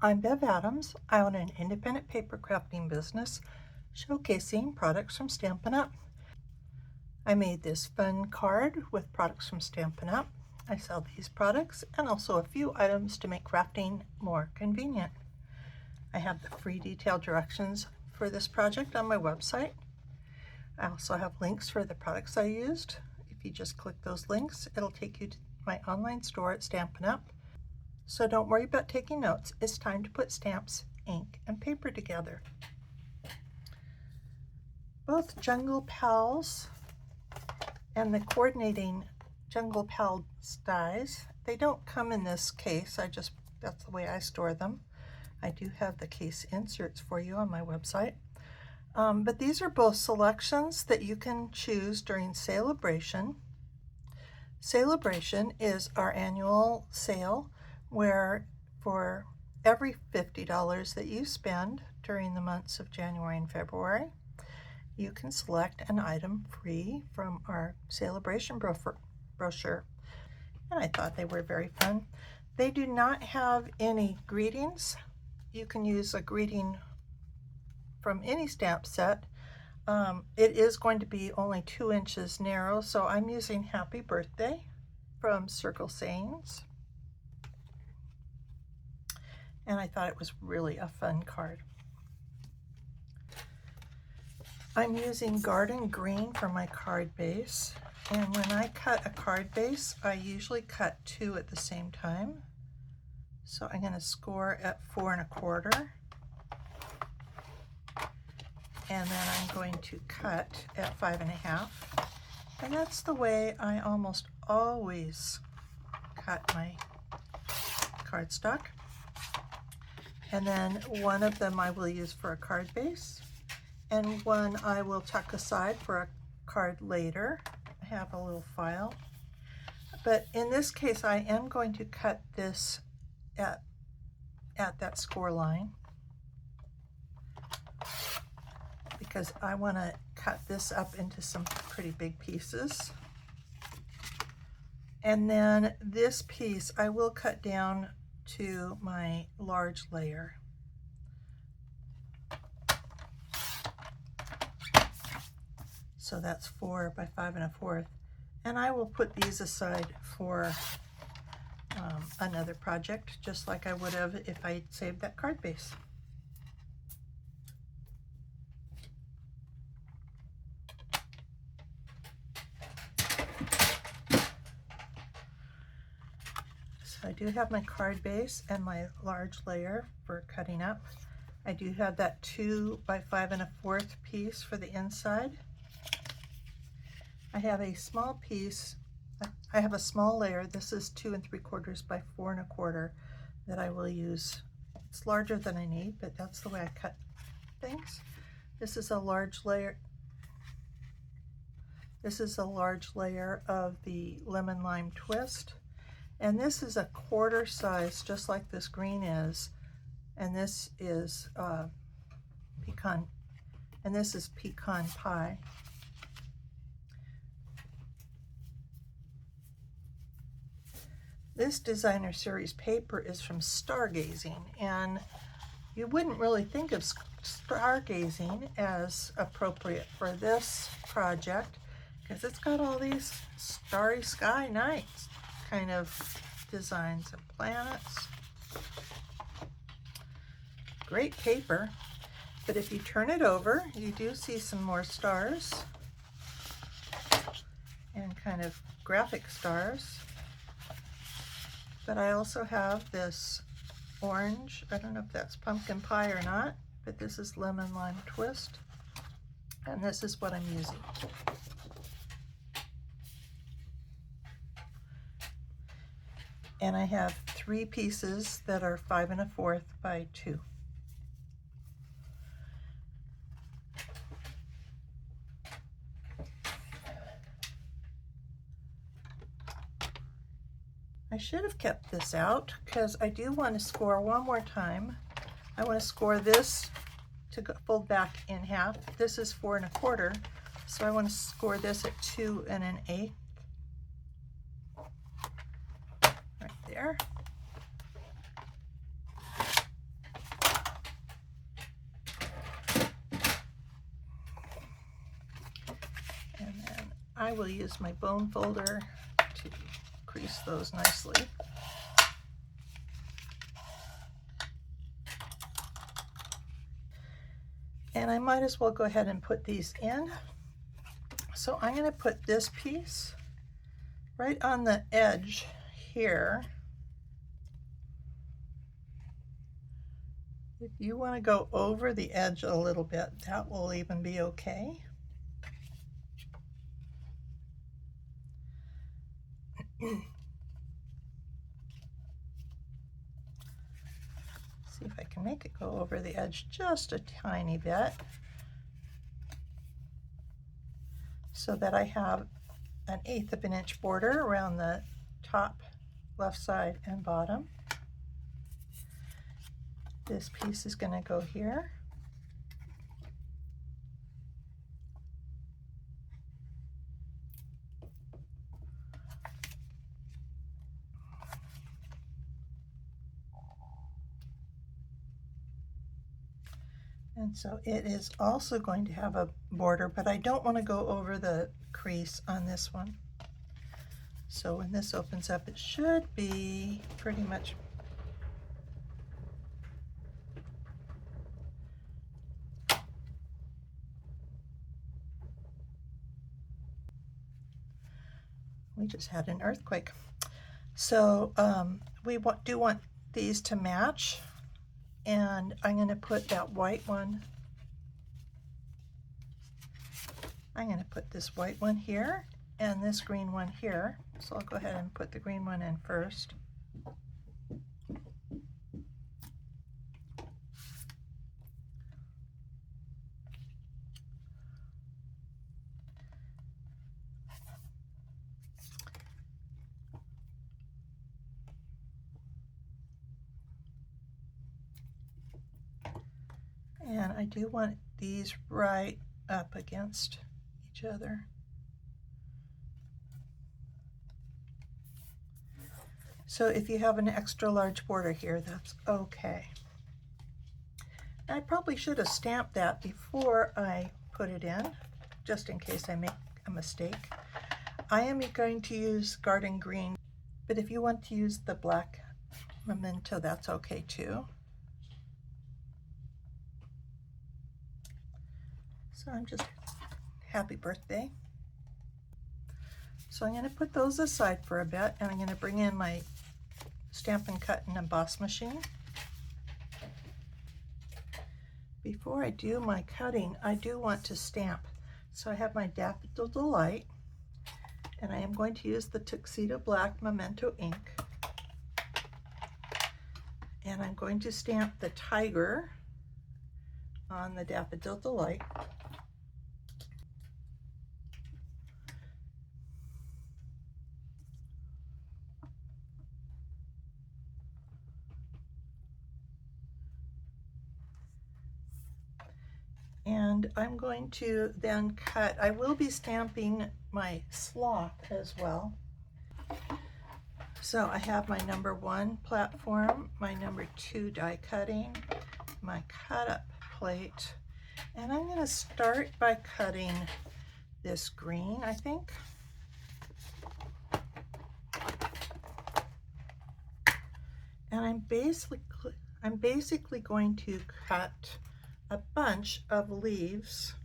I'm Bev Adams. I own an independent paper crafting business showcasing products from Stampin' Up. I made this fun card with products from Stampin' Up. I sell these products and also a few items to make crafting more convenient. I have the free detailed directions for this project on my website. I also have links for the products I used. If you just click those links, it'll take you to my online store at Stampin' Up. So don't worry about taking notes. It's time to put stamps, ink, and paper together. Both Jungle Pals and the coordinating Jungle Pal dies, they don't come in this case. That's the way I store them. I do have the case inserts for you on my website. But these are both selections that you can choose during Sale-a-Bration. Sale-a-Bration is our annual sale where for every $50 that you spend during the months of January and February, you can select an item free from our Sale-a-Bration brochure. And I thought they were very fun. They do not have any greetings. You can use a greeting from any stamp set. It is going to be only 2 inches narrow, so I'm using Happy Birthday from Circle Sayings. And I thought it was really a fun card. I'm using Garden Green for my card base, and when I cut a card base, I usually cut 2 at the same time. So I'm going to score at 4 1/4, and then I'm going to cut at 5 1/2, and that's the way I almost always cut my cardstock. And then one of them I will use for a card base, and one I will tuck aside for a card later. I have a little file. But in this case, I am going to cut this at that score line because I want to cut this up into some pretty big pieces. And then this piece I will cut down to my large layer. So that's 4 by 5 1/4. And I will put these aside for another project, just like I would have if I saved that card base. I do have my card base and my large layer for cutting up. I do have that 2 by 5 1/4 piece for the inside. I have a small piece, I have a small layer. This is 2 3/4 by 4 1/4 that I will use. It's larger than I need, but that's the way I cut things. This is a large layer. This is a large layer of the lemon lime twist. And this is a 1/4 size, just like this green is. And this is pecan, and this is pecan pie. This designer series paper is from Stargazing, and you wouldn't really think of stargazing as appropriate for this project because it's got all these starry sky nights kind of designs and planets. Great paper, but if you turn it over, you do see some more stars and kind of graphic stars. But I also have this orange, I don't know if that's pumpkin pie or not, but this is lemon lime twist, and this is what I'm using. And I have 3 pieces that are 5 1/4 by 2. I should have kept this out because I do want to score one more time. I want to score this to fold back in half. This is 4 1/4, so I want to score this at 2 1/8. Right there. I will use my bone folder to crease those nicely. And I might as well go ahead and put these in. So I'm going to put this piece right on the edge here. If you want to go over the edge a little bit, that will even be okay. See if I can make it go over the edge just a tiny bit so that I have 1/8 of an inch border around the top, left side, and bottom. This piece is going to go here. And so it is also going to have a border, but I don't want to go over the crease on this one. So when this opens up, it should be pretty much we just had an earthquake. So we do want these to match, and I'm going to put that white one, I'm going to put this white one here and this green one here. So I'll go ahead and put the green one in first. And I do want these right up against each other. So if you have an extra large border here, that's okay. I probably should have stamped that before I put it in, just in case I make a mistake. I am going to use garden green, but if you want to use the black memento, that's okay too. So I'm just happy birthday. So I'm going to put those aside for a bit, and I'm going to bring in my Stampin' Cut and Emboss machine. Before I do my cutting, I do want to stamp. So I have my Daffodil Delight, and I am going to use the Tuxedo Black Memento ink. And I'm going to stamp the tiger on the Daffodil Delight. And I'm going to then cut, I will be stamping my sloth as well. So I have my #1 platform, my #2 die cutting, my cut up plate, and I'm going to start by cutting this green, I think. And I'm basically going to cut a bunch of leaves.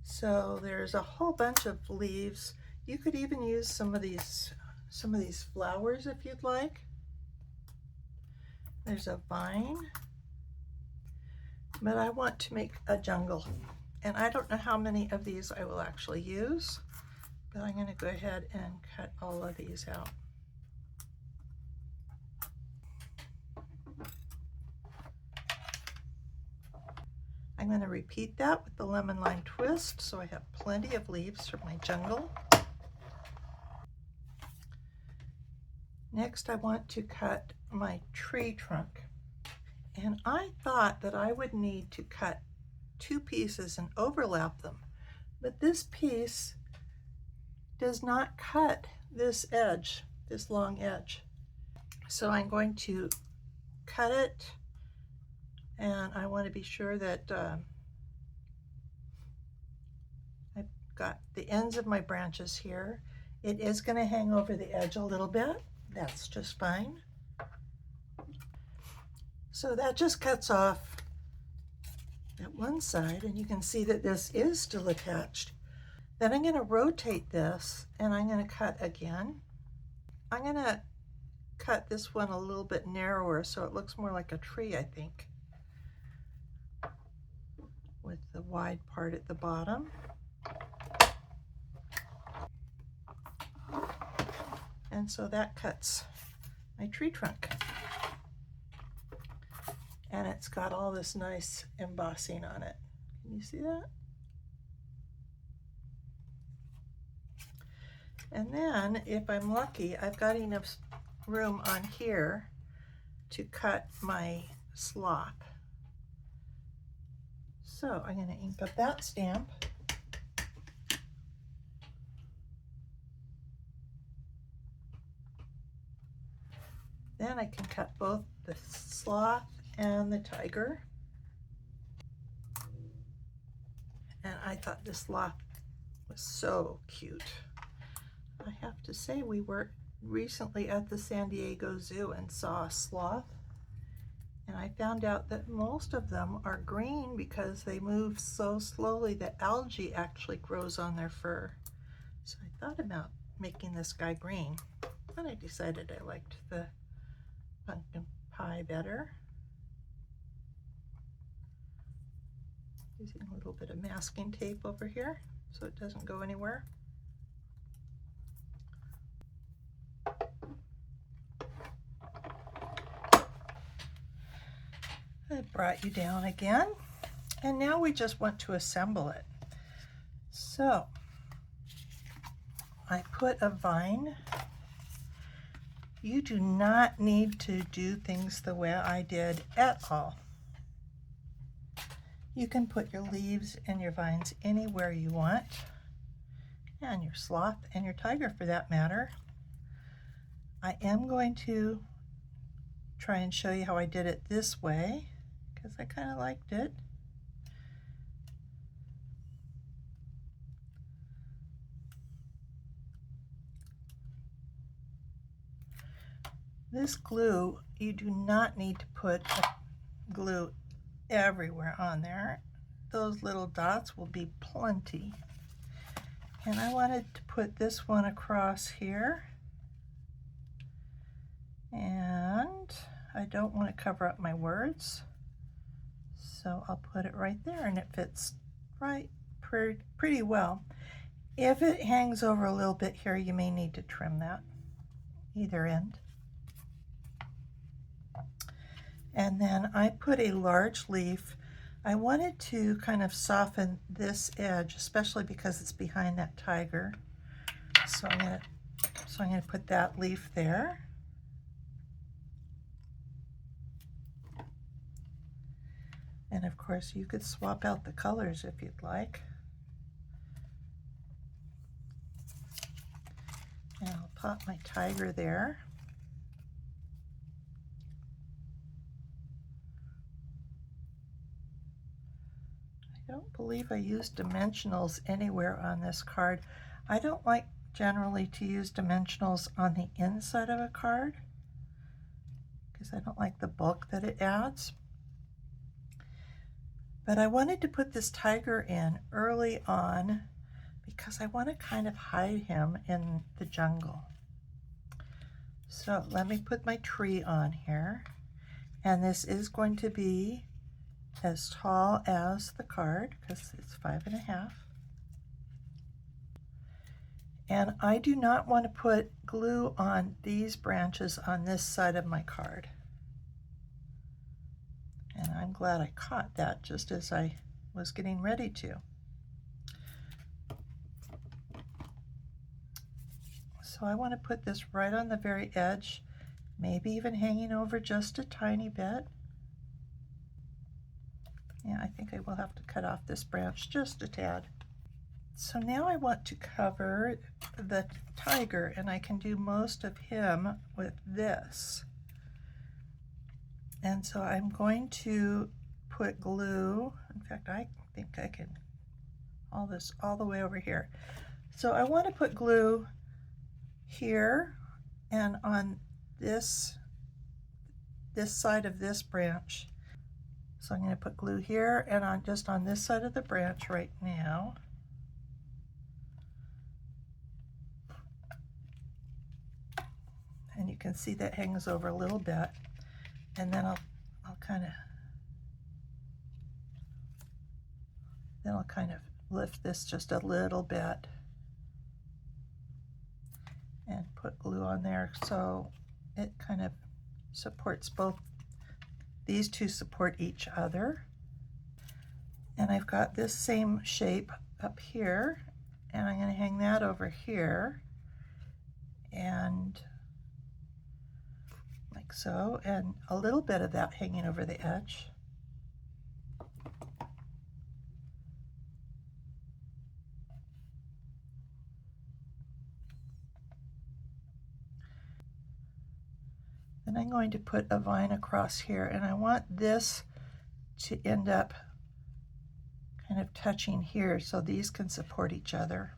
So there's a whole bunch of leaves. You could even use some of these flowers if you'd like. There's a vine, but I want to make a jungle. And I don't know how many of these I will actually use, but I'm going to go ahead and cut all of these out. I'm going to repeat that with the lemon lime twist, so I have plenty of leaves for my jungle. Next, I want to cut my tree trunk. And I thought that I would need to cut 2 pieces and overlap them, but this piece does not cut this edge, this long edge. So I'm going to cut it, and I want to be sure that the ends of my branches here. It is going to hang over the edge a little bit. That's just fine. So that just cuts off at one side, and you can see that this is still attached. Then I'm going to rotate this, and I'm going to cut again. I'm going to cut this one a little bit narrower so it looks more like a tree, I think, with the wide part at the bottom. And so that cuts my tree trunk. And it's got all this nice embossing on it. Can you see that? And then, if I'm lucky, I've got enough room on here to cut my slop. So I'm going to ink up that stamp. Then I can cut both the sloth and the tiger. And I thought this sloth was so cute. I have to say, we were recently at the San Diego Zoo and saw a sloth, and I found out that most of them are green because they move so slowly that algae actually grows on their fur. So I thought about making this guy green, but I decided I liked the pumpkin pie better. Using a little bit of masking tape over here so it doesn't go anywhere. I brought you down again, and now we just want to assemble it. So I put a vine. You do not need to do things the way I did at all. You can put your leaves and your vines anywhere you want, and your sloth and your tiger for that matter. I am going to try and show you how I did it this way, because I kind of liked it. This glue, you do not need to put glue everywhere on there. Those little dots will be plenty. And I wanted to put this one across here. And I don't want to cover up my words, so I'll put it right there, and it fits right pretty well. If it hangs over a little bit here, you may need to trim that, either end. And then I put a large leaf. I wanted to kind of soften this edge, especially because it's behind that tiger. So I'm going to put that leaf there. And of course, you could swap out the colors if you'd like. And I'll pop my tiger there. I don't believe I used dimensionals anywhere on this card. I don't like generally to use dimensionals on the inside of a card because I don't like the bulk that it adds. But I wanted to put this tiger in early on because I want to kind of hide him in the jungle. So let me put my tree on here. And this is going to be as tall as the card because it's 5.5. And I do not want to put glue on these branches on this side of my card. And I'm glad I caught that just as I was getting ready to. So I want to put this right on the very edge, maybe even hanging over just a tiny bit. Yeah, I think I will have to cut off this branch just a tad. So now I want to cover the tiger, and I can do most of him with this. And so I'm going to put glue. In fact, I think I can all this all the way over here. So I want to put glue here and on this side of this branch. So I'm going to put glue here and on just on this side of the branch right now. And you can see that hangs over a little bit. And then I'll kind of lift this just a little bit and put glue on there so it kind of supports both. These two support each other. And I've got this same shape up here, and I'm going to hang that over here, and like so, and a little bit of that hanging over the edge. Then I'm going to put a vine across here, and I want this to end up kind of touching here so these can support each other.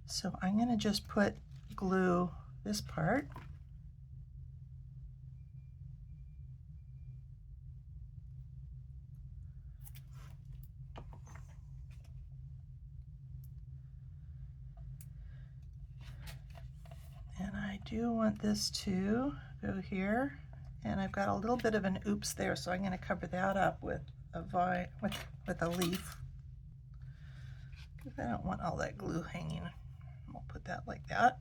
So I'm going to just put glue this part. And I do want this to go here, and I've got a little bit of an oops there, so I'm going to cover that up with a vine, with a leaf, because I don't want all that glue hanging. We'll put that like that.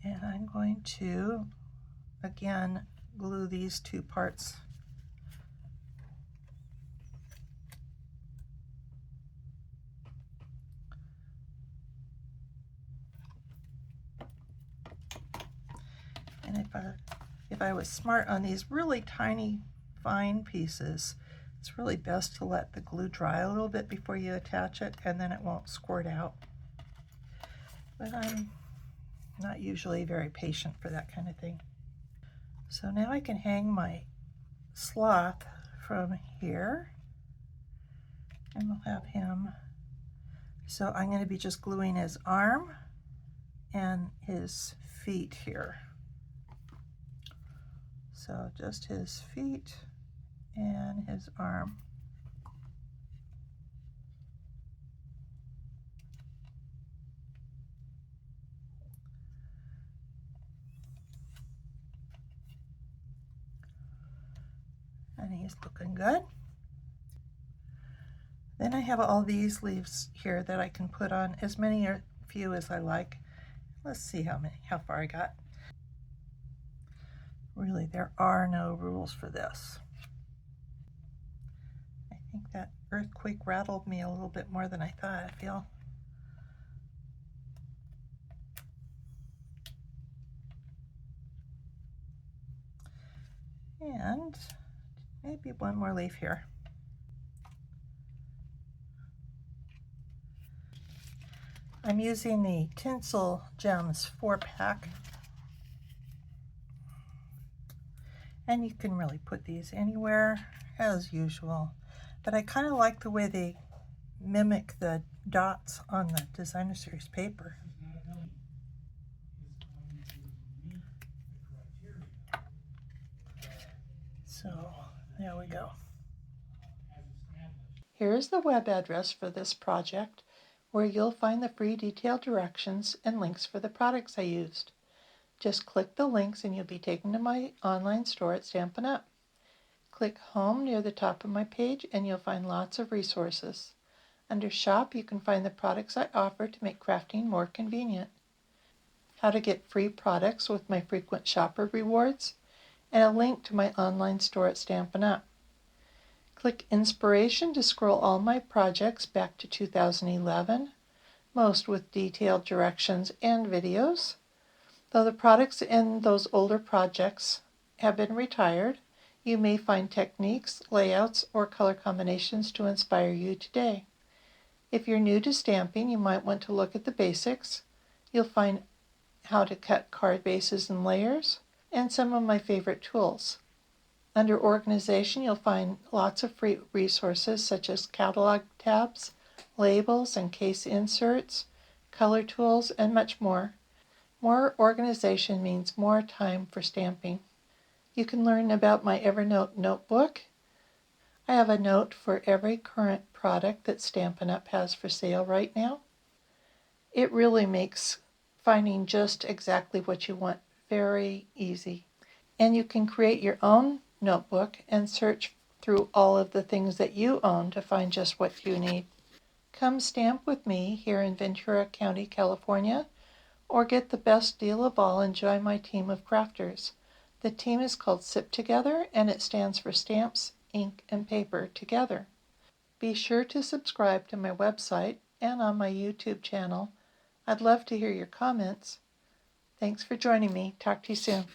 And I'm going to, again, glue these two parts. And if I was smart on these really tiny fine pieces, it's really best to let the glue dry a little bit before you attach it, and then it won't squirt out. But I'm not usually very patient for that kind of thing. So now I can hang my sloth from here, and we'll have him. So I'm going to be just gluing his arm and his feet here. So just his feet and his arm. And he's looking good. Then I have all these leaves here that I can put on, as many or few as I like. Let's see how far I got. Really, there are no rules for this. I think that earthquake rattled me a little bit more than I thought, I feel. And maybe one more leaf here. I'm using the Tinsel Gems 4-pack. And you can really put these anywhere as usual. But I kind of like the way they mimic the dots on the Designer Series paper. So there we go. Here is the web address for this project, where you'll find the free detailed directions and links for the products I used. Just click the links and you'll be taken to my online store at Stampin' Up! Click Home near the top of my page and you'll find lots of resources. Under Shop, you can find the products I offer to make crafting more convenient, how to get free products with my frequent shopper rewards, and a link to my online store at Stampin' Up! Click Inspiration to scroll all my projects back to 2011, most with detailed directions and videos. Though the products in those older projects have been retired, you may find techniques, layouts, or color combinations to inspire you today. If you're new to stamping, you might want to look at the basics. You'll find how to cut card bases and layers, and some of my favorite tools. Under organization, you'll find lots of free resources such as catalog tabs, labels and case inserts, color tools, and much more. More organization means more time for stamping. You can learn about my Evernote notebook. I have a note for every current product that Stampin' Up! Has for sale right now. It really makes finding just exactly what you want very easy. And you can create your own notebook and search through all of the things that you own to find just what you need. Come stamp with me here in Ventura County, California, or get the best deal of all and join my team of crafters. The team is called SIP Together, and it stands for Stamps, Ink, and Paper Together. Be sure to subscribe to my website and on my YouTube channel. I'd love to hear your comments. Thanks for joining me. Talk to you soon.